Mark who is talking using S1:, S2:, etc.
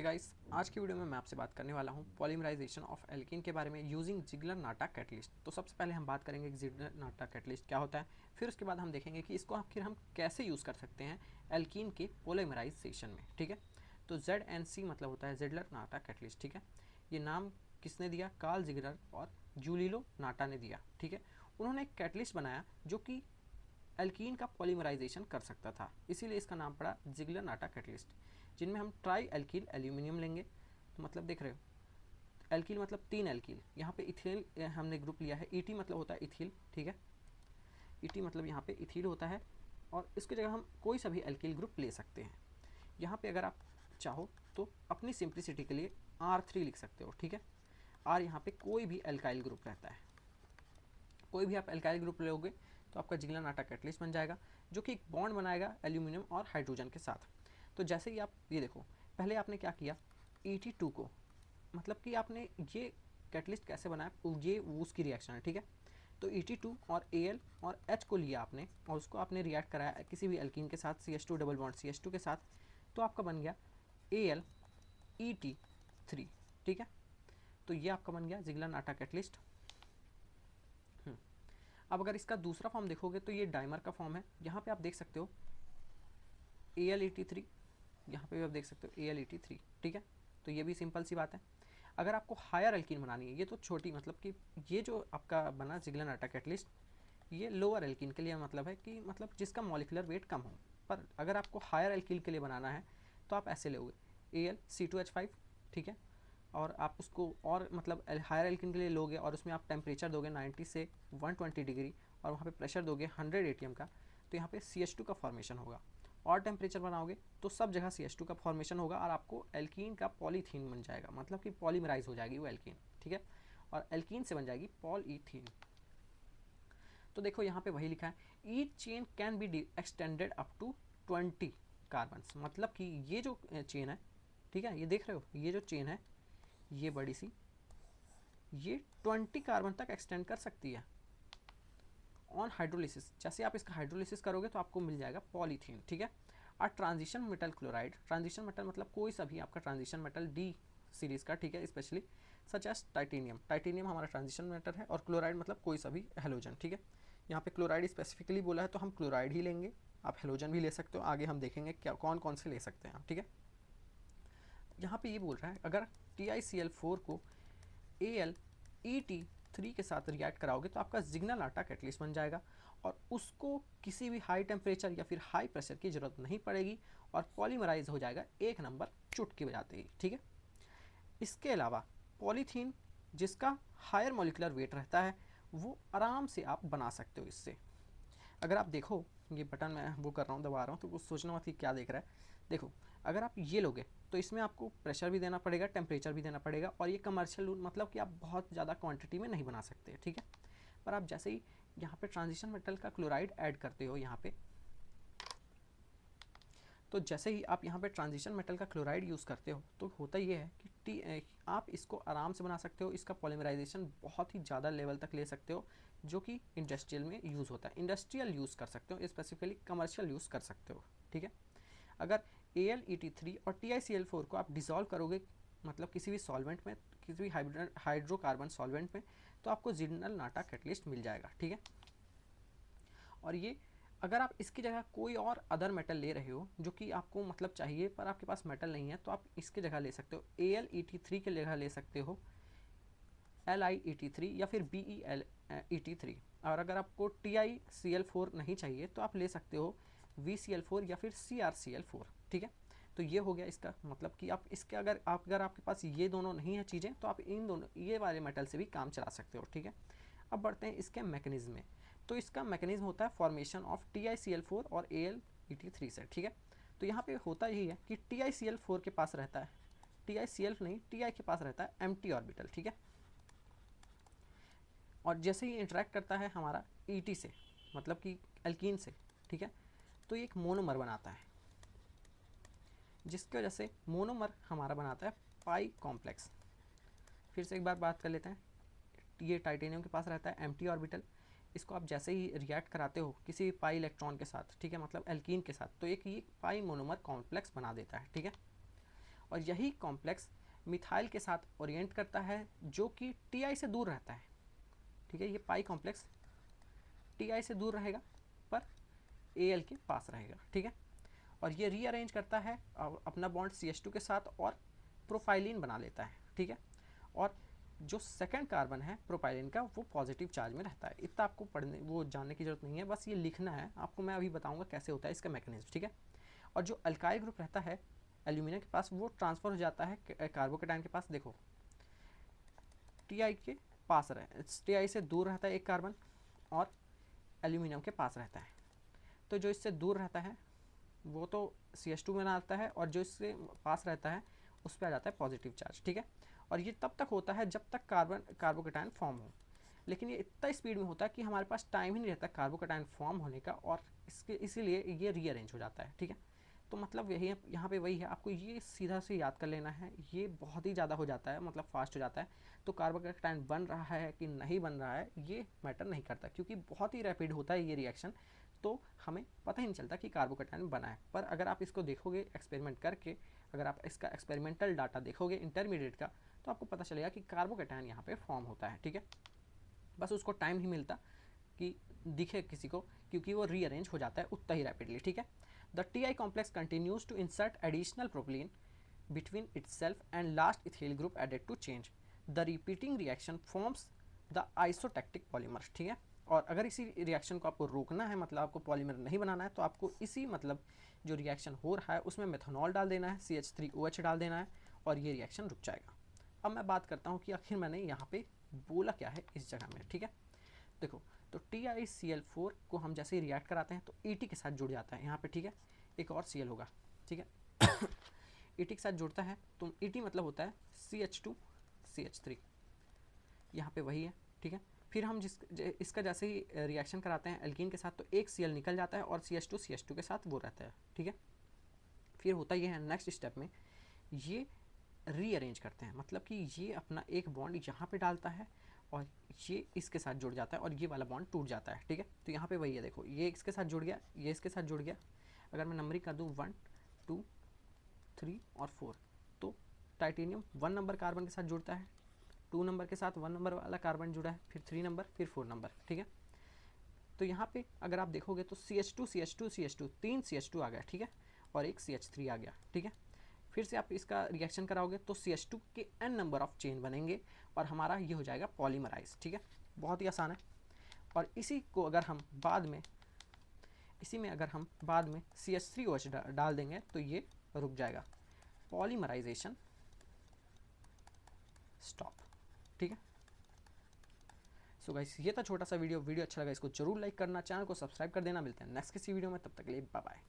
S1: Guys, आज की video में मैं आपसे बात करने वाला हूं पॉलीमराइजेशन ऑफ एल्कीन के बारे में यूजिंग जिगलर-नाटा कैटलिस्ट। तो सबसे पहले हम बात करेंगे कि जिगलर-नाटा कैटलिस्ट क्या होता है, फिर उसके बाद हम देखेंगे कि इसको आखिर हम कैसे यूज़ कर सकते हैं एल्कीन के पॉलीमराइजेशन में। ठीक है, तो ZNC मतलब होता है जिगलर-नाटा कैटलिस्ट। ठीक है, ये नाम किसने दिया? कार्ल जिगलर और जूलियो नाटा ने दिया। ठीक है, उन्होंने एक कैटलिस्ट बनाया जो कि एल्कीन का पॉलीमराइजेशन कर सकता था, इसीलिए इसका नाम पड़ा जिगलर-नाटा कैटलिस्ट। जिनमें हम ट्राई एल्कील एल्यूमिनियम लेंगे, तो मतलब देख रहे हो, एल्कील मतलब 3 एल्कील, यहाँ पे इथिल हमने ग्रुप लिया है। ET मतलब होता है इथिल। ठीक है, ET मतलब यहाँ पे इथिल होता है, और इसकी जगह हम कोई सा भी एल्कील ग्रुप ले सकते हैं। यहाँ पे अगर आप चाहो तो अपनी सिंप्लिसिटी के लिए R3 लिख सकते हो। ठीक है, R यहाँ पे कोई भी एल्काइल ग्रुप रहता है, कोई भी आप एल्काइल ग्रुप लोगे तो आपका जिगलर-नाटा कैटलिस्ट बन जाएगा, जो कि एक बॉन्ड बनाएगा एल्यूमिनियम और हाइड्रोजन के साथ। तो जैसे ही आप ये देखो, पहले आपने क्या किया, ET2 को, मतलब कि आपने ये कैटलिस्ट कैसे बनाया, ये उसकी रिएक्शन है। ठीक है, तो ET2 और Al और H को लिया आपने, और उसको आपने रिएक्ट कराया किसी भी एल्कीन के साथ, CH2 डबल बॉन्ड CH2 के साथ, तो आपका बन गया AlET3। ठीक है, तो ये आपका बन गया जिगलर-नाटा कैटलिस्ट। अब अगर इसका दूसरा फॉर्म देखोगे तो ये डाइमर का फॉर्म है। यहाँ पे आप देख सकते हो AlET3, यहाँ पे भी आप देख सकते हो AlET3। ठीक है, तो ये भी सिंपल सी बात है। अगर आपको हायर एल्कीन बनानी है, ये तो छोटी, मतलब कि ये जो आपका बना जिगलर-नाटा कैटलिस्ट, ये लोअर एल्कीन के लिए मतलब है कि मतलब जिसका मॉलिक्यूलर वेट कम हो। पर अगर आपको हायर एल्कीन के लिए बनाना है तो आप ऐसे लोगे AlC2H5। ठीक है, और आप उसको और मतलब हायर एल्कीन के लिए लोगे और उसमें आप टेम्परेचर दोगे 90 से 120 डिग्री, और वहाँ पे प्रेशर दोगे 100 ATM का, तो यहाँ पे CH2 का फॉर्मेशन होगा। और टेम्परेचर बनाओगे तो सब जगह CH2 का फॉर्मेशन होगा, और आपको एल्कीन का पॉलीथीन बन जाएगा, मतलब कि पॉलीमराइज हो जाएगी वो एल्कीन। ठीक है, और एल्कीन से बन जाएगी पॉलीथीन। तो देखो यहाँ पे वही लिखा है, each chain can be extended up to 20 carbons, मतलब कि ये जो चेन है, ठीक है, ये देख रहे हो, ये जो चेन है ये बड़ी सी, ये 20 कार्बन तक एक्सटेंड कर सकती है ऑन हाइड्रोलिसिस। जैसे आप इसका हाइड्रोलिसिस करोगे तो आपको मिल जाएगा पॉलीथीन। ठीक है, और transition metal chloride, transition metal मतलब कोई सा भी आपका ट्रांजिशन मेटल D सीरीज का, ठीक है, specially such as titanium. Titanium हमारा ट्रांजिशन मेटल है, और क्लोराइड मतलब कोई सा भी हेलोजन। ठीक है, यहाँ पे क्लोराइड स्पेसिफिकली बोला है तो हम क्लोराइड ही लेंगे, आप हेलोजन भी ले सकते हो, आगे हम देखेंगे क्या कौन कौन से ले सकते हैं आप। ठीक है, यहाँ पे ये बोल रहा है अगर TiCl4 को AlET3 के साथ रिएक्ट कराओगे तो आपका जिगलर-नाटा कैटलिस्ट बन जाएगा, और उसको किसी भी हाई टेम्परेचर या फिर हाई प्रेशर की ज़रूरत नहीं पड़ेगी, और पॉलीमराइज हो जाएगा एक नंबर चुटकी बजाते ही। ठीक है, इसके अलावा पॉलीथीन जिसका हायर मॉलिक्यूलर वेट रहता है, वो आराम से आप बना सकते हो इससे। अगर आप देखो, ये बटन मैं वो कर रहा हूँ, दबा रहा हूँ, तो कुछ सोचना मत कि क्या देख रहा है। देखो, अगर आप ये लोगे तो इसमें आपको प्रेशर भी देना पड़ेगा, टेम्परेचर भी देना पड़ेगा, और ये कमर्शियल मतलब कि आप बहुत ज़्यादा क्वांटिटी में नहीं बना सकते। ठीक है, पर आप जैसे ही यहाँ पे ट्रांजिशन मेटल का क्लोराइड ऐड करते हो यहाँ पे, तो जैसे ही आप यहाँ पे ट्रांजिशन मेटल का क्लोराइड यूज़ करते हो तो होता ये है कि आप इसको आराम से बना सकते हो। इसका पॉलीमराइजेशन बहुत ही ज़्यादा लेवल तक ले सकते हो, जो कि इंडस्ट्रियल में यूज़ होता है। इंडस्ट्रियल यूज़ कर सकते हो, स्पेसिफिकली कमर्शियल यूज़ कर सकते हो। ठीक है, अगर AlET3 और TiCl4 को आप डिज़ोल्व करोगे, मतलब किसी भी सॉल्वेंट में, किसी भी हाइड्रोकार्बन सॉल्वेंट में, तो आपको जिगलर-नाटा कैटलिस्ट मिल जाएगा। ठीक है, और ये अगर आप इसकी जगह कोई और अदर मेटल ले रहे हो जो कि आपको मतलब चाहिए पर आपके पास मेटल नहीं है, तो आप इसकी जगह ले सकते हो AlET3 की जगह ले सकते हो LiET3 या फिर BeLET3। और अगर आपको TiCl4 नहीं चाहिए तो आप ले सकते हो VCl4 या फिर CrCl4। ठीक है, तो ये हो गया इसका मतलब कि आप इसके अगर आपके पास ये दोनों नहीं है चीज़ें, तो आप इन दोनों ये वाले मेटल से भी काम चला सकते हो। ठीक है, अब बढ़ते हैं इसके मैकेनिज्म में। तो इसका मैकेनिज्म होता है फॉर्मेशन ऑफ TiCl4 और AlET3 से। ठीक है, तो यहाँ पे होता यही है कि TiCl4 के पास रहता है, TiCl नहीं, Ti के पास रहता है एम्प्टी ऑर्बिटल। ठीक है, और जैसे ही इंटरेक्ट करता है हमारा ET से, मतलब कि एल्कीन से, ठीक है, तो ये एक मोनोमर बनाता है, जिसकी वजह से मोनोमर हमारा बनाता है पाई कॉम्प्लेक्स। फिर से एक बार बात कर लेते हैं, ये टाइटेनियम के पास रहता है एम्प्टी ऑर्बिटल, इसको आप जैसे ही रिएक्ट कराते हो किसी भी पाई इलेक्ट्रॉन के साथ, ठीक है, मतलब एल्कीन के साथ, तो एक ये पाई मोनोमर कॉम्प्लेक्स बना देता है। ठीक है, और यही कॉम्प्लेक्स मिथाइल के साथ ओरिएंट करता है जो कि Ti से दूर रहता है, ठीक है। ये पाई कॉम्प्लेक्स Ti से दूर रहेगा पर Al के पास रहेगा, ठीक है। और ये रीअरेंज करता है अपना बॉन्ड CH2 के साथ और प्रोपाइलिन बना लेता है, ठीक है। और जो सेकंड कार्बन है प्रोपाइलिन का वो पॉजिटिव चार्ज में रहता है। इतना आपको पढ़ने वो जानने की जरूरत नहीं है, बस ये लिखना है आपको। मैं अभी बताऊंगा कैसे होता है इसका मैकेनिज्म, ठीक है। और जो अल्काइल ग्रुप रहता है एल्यूमिनियम के पास वो ट्रांसफर हो जाता है कार्बोकेटाइन के पास। देखो Ti के पास रहे, Ti से दूर रहता है एक कार्बन और एल्यूमिनियम के पास रहता है। तो जो इससे दूर रहता है वो तो CH2 में आता है और जो इससे पास रहता है उस पर आ जाता है पॉजिटिव चार्ज, ठीक है। और ये तब तक होता है जब तक कार्बोकेटाइन फॉर्म हो, लेकिन ये इतना स्पीड में होता है कि हमारे पास टाइम ही नहीं रहता कार्बोकेटाइन फॉर्म होने का, और इसीलिए ये रीअरेंज हो जाता है, ठीक है। तो मतलब यही है, यहाँ पे वही है, आपको ये सीधा से याद कर लेना है। ये बहुत ही ज़्यादा हो जाता है, मतलब फास्ट हो जाता है। तो कार्बोकेटाइन बन रहा है कि नहीं बन रहा है ये मैटर नहीं करता, क्योंकि बहुत ही रैपिड होता है ये रिएक्शन। तो हमें पता ही नहीं चलता कि कार्बोकेटाइन बना है। पर अगर आप इसको देखोगे एक्सपेरिमेंट करके, अगर आप इसका एक्सपेरिमेंटल डाटा देखोगे इंटरमीडिएट का, तो आपको पता चलेगा कि कार्बोकेटाइन यहाँ पे फॉर्म होता है, ठीक है। बस उसको टाइम ही मिलता कि दिखे किसी को, क्योंकि वो रीअरेंज हो जाता है उतना ही रैपिडली, ठीक है। The Ti complex continues to insert additional propylene between itself and last ethyl group added to change. The repeating reaction forms the isotactic polymer, ठीक है। और अगर इसी रिएक्शन को आपको रोकना है, मतलब आपको पॉलीमर नहीं बनाना है, तो आपको इसी मतलब जो रिएक्शन हो रहा है उसमें मेथनॉल डाल देना है, CH3OH डाल देना है और ये रिएक्शन रुक जाएगा। अब मैं बात करता हूँ कि आखिर मैंने यहाँ पे बोला क्या है इस जगह में, ठीक है। देखो तो TiCl4 को हम जैसे ही रिएक्ट कराते हैं तो Et के साथ जुड़ जाता है यहाँ पे, ठीक है। एक और Cl होगा, ठीक है। Et के साथ जुड़ता है तो Et मतलब होता है CH2CH3, यहाँ पे वही है, ठीक है। फिर हम इसका जैसे ही रिएक्शन कराते हैं एल्कीन के साथ तो एक Cl निकल जाता है और CH2CH2 के साथ वो रहता है, ठीक है। फिर होता ये है नेक्स्ट स्टेप में ये रीअरेंज करते हैं, मतलब कि ये अपना एक बॉन्ड यहाँ पे डालता है और ये इसके साथ जुड़ जाता है और ये वाला बॉन्ड टूट जाता है, ठीक है। तो यहाँ पे वही है, देखो ये इसके साथ जुड़ गया, ये इसके साथ जुड़ गया। अगर मैं नंबरिंग कर दूँ 1 2 3 और 4, तो टाइटेनियम 1 नंबर कार्बन के साथ जुड़ता है, 2 नंबर के साथ 1 नंबर वाला कार्बन जुड़ा है, फिर 3 नंबर, फिर 4 नंबर, ठीक है। तो यहाँ पे अगर आप देखोगे तो CH2 3 CH2 आ गया, ठीक है, और एक CH3 आ गया, ठीक है। फिर से आप इसका रिएक्शन कराओगे तो CH2 के n नंबर ऑफ चेन बनेंगे और हमारा ये हो जाएगा पॉलीमराइज, ठीक है। बहुत ही आसान है। और इसी को अगर हम बाद में CH3OH डाल देंगे तो ये रुक जाएगा, पॉलीमराइजेशन स्टॉप, ठीक है। सो गाइस ये था छोटा सा वीडियो अच्छा लगा इसको जरूर लाइक करना, चैनल को सब्सक्राइब कर देना। मिलते हैं नेक्स्ट किसी वीडियो में, तब तक के लिए बाय बाय।